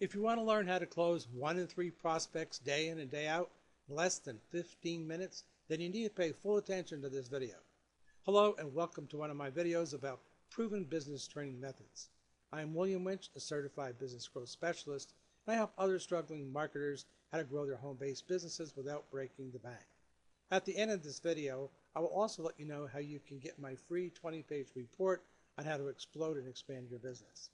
If you want to learn how to close 1 in 3 prospects day in and day out in less than 15 minutes, then you need to pay full attention to this video. Hello and welcome to one of my videos about proven business training methods. I am William Winch, a certified business growth specialist, and I help other struggling marketers how to grow their home-based businesses without breaking the bank. At the end of this video, I will also let you know how you can get my free 20-page report on how to explode and expand your business.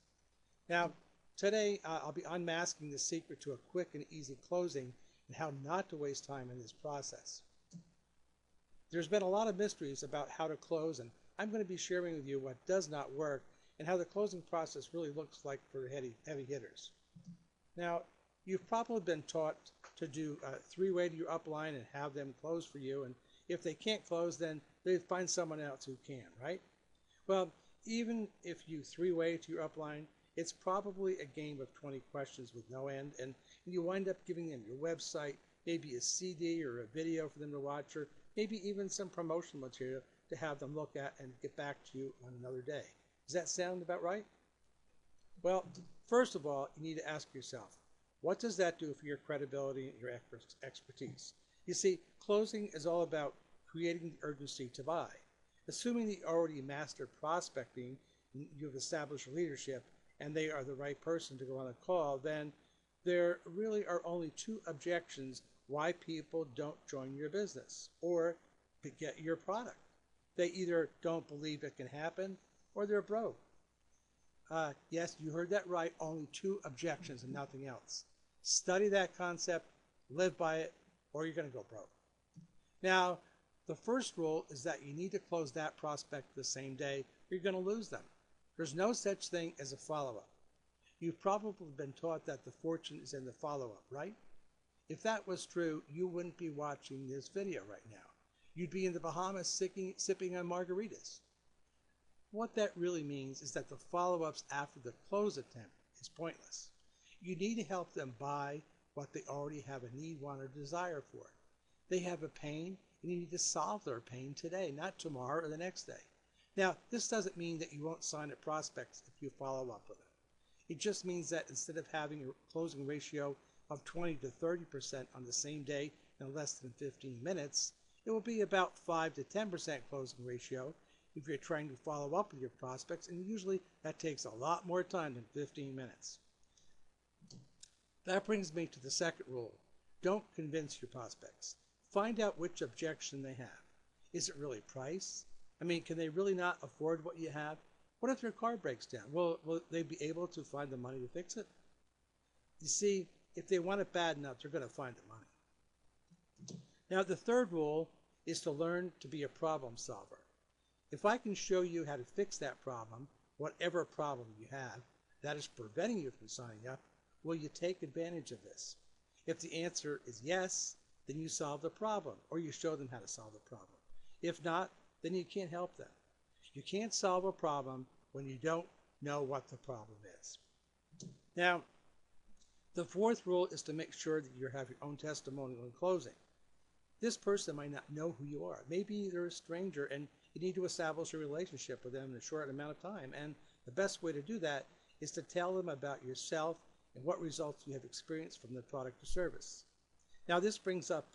Now, today I'll be unmasking the secret to a quick and easy closing and how not to waste time in this process. There's been a lot of mysteries about how to close, and I'm going to be sharing with you what does not work and how the closing process really looks like for heavy hitters. Now, you've probably been taught to do three-way to your upline and have them close for you, and if they can't close, then they find someone else who can, right? Well, even if you three-way to your upline, it's probably a game of 20 questions with no end, and you wind up giving them your website, maybe a CD or a video for them to watch, or maybe even some promotional material to have them look at and get back to you on another day. Does that sound about right? Well, first of all, you need to ask yourself, what does that do for your credibility and your expertise? You see, closing is all about creating the urgency to buy. Assuming that you already mastered prospecting, you've established leadership, and they are the right person to go on a call, then there really are only two objections why people don't join your business or get your product. They either don't believe it can happen or they're broke. Yes, you heard that right, only two objections and nothing else. Study that concept, live by it, or you're going to go broke. Now, the first rule is that you need to close that prospect the same day or you're going to lose them. There's no such thing as a follow-up. You've probably been taught that the fortune is in the follow-up, right? If that was true, you wouldn't be watching this video right now. You'd be in the Bahamas sipping on margaritas. What that really means is that the follow-ups after the close attempt is pointless. You need to help them buy what they already have a need, want, or desire for. They have a pain, and you need to solve their pain today, not tomorrow or the next day. Now, this doesn't mean that you won't sign up prospects if you follow up with them. It just means that instead of having a closing ratio of 20 to 30% on the same day in less than 15 minutes, it will be about 5 to 10% closing ratio if you're trying to follow up with your prospects, and usually that takes a lot more time than 15 minutes. That brings me to the second rule. Don't convince your prospects. Find out which objection they have. Is it really price? I mean, can they really not afford what you have? What if their car breaks down? Will they be able to find the money to fix it? You see, if they want it bad enough, they're going to find the money. Now, the third rule is to learn to be a problem solver. If I can show you how to fix that problem, whatever problem you have, that is preventing you from signing up, will you take advantage of this? If the answer is yes, then you solve the problem, or you show them how to solve the problem. If not, then you can't help them. You can't solve a problem when you don't know what the problem is. Now, the fourth rule is to make sure that you have your own testimonial in closing. This person might not know who you are. Maybe they're a stranger and you need to establish a relationship with them in a short amount of time. And the best way to do that is to tell them about yourself and what results you have experienced from the product or service. Now, this brings up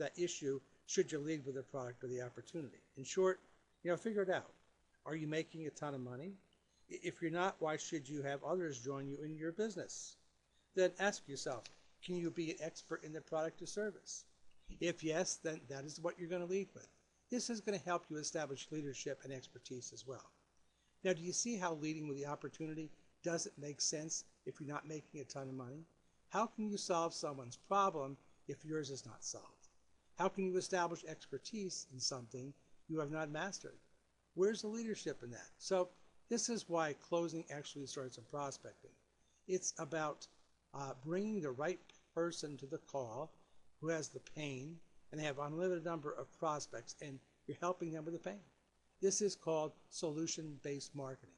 that issue, should you lead with the product or the opportunity? In short, figure it out. Are you making a ton of money? If you're not, why should you have others join you in your business? Then ask yourself, can you be an expert in the product or service? If yes, then that is what you're going to lead with. This is going to help you establish leadership and expertise as well. Now, do you see how leading with the opportunity doesn't make sense if you're not making a ton of money? How can you solve someone's problem if yours is not solved? How can you establish expertise in something you have not mastered? Where's the leadership in that? So this is why closing actually starts in prospecting. It's about bringing the right person to the call who has the pain, and they have an unlimited number of prospects, and you're helping them with the pain. This is called solution-based marketing.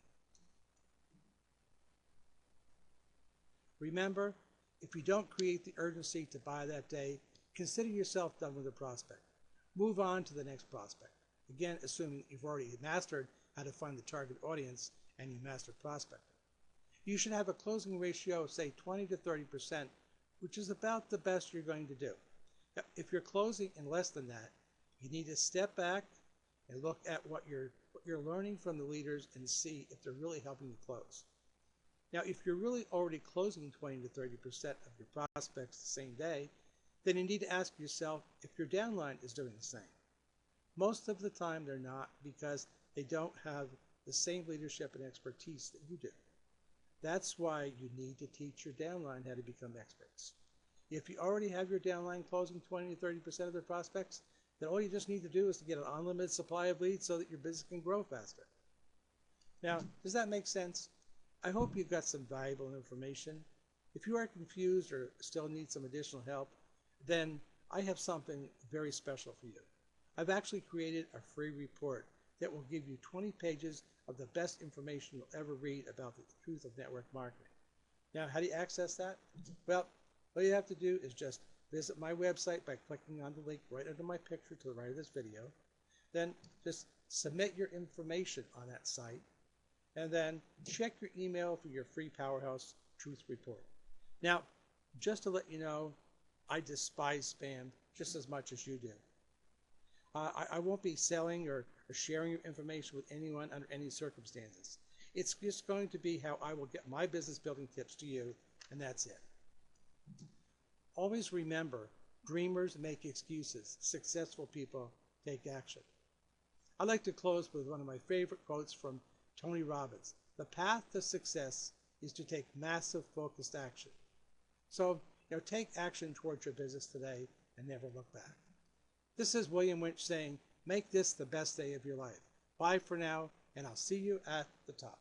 Remember, if you don't create the urgency to buy that day, consider yourself done with the prospect. Move on to the next prospect. Again, assuming you've already mastered how to find the target audience and you mastered prospecting. You should have a closing ratio of, say, 20 to 30%, which is about the best you're going to do. Now, if you're closing in less than that, you need to step back and look at what you're learning from the leaders and see if they're really helping you close. Now, if you're really already closing 20 to 30% of your prospects the same day, then you need to ask yourself if your downline is doing the same. Most of the time they're not, because they don't have the same leadership and expertise that you do. That's why you need to teach your downline how to become experts. If you already have your downline closing 20 to 30% of their prospects, then all you just need to do is to get an unlimited supply of leads so that your business can grow faster. Now, does that make sense? I hope you've got some valuable information. If you are confused or still need some additional help, then I have something very special for you. I've actually created a free report that will give you 20 pages of the best information you'll ever read about the truth of network marketing. Now, how do you access that? Well, all you have to do is just visit my website by clicking on the link right under my picture to the right of this video. Then just submit your information on that site, and then check your email for your free Powerhouse Truth Report. Now, just to let you know, I despise spam just as much as you do. I won't be selling or sharing your information with anyone under any circumstances. It's just going to be how I will get my business building tips to you, and that's it. Always remember, dreamers make excuses. Successful people take action. I'd like to close with one of my favorite quotes from Tony Robbins. The path to success is to take massive focused action. So, take action towards your business today and never look back. This is William Winch saying, make this the best day of your life. Bye for now, and I'll see you at the top.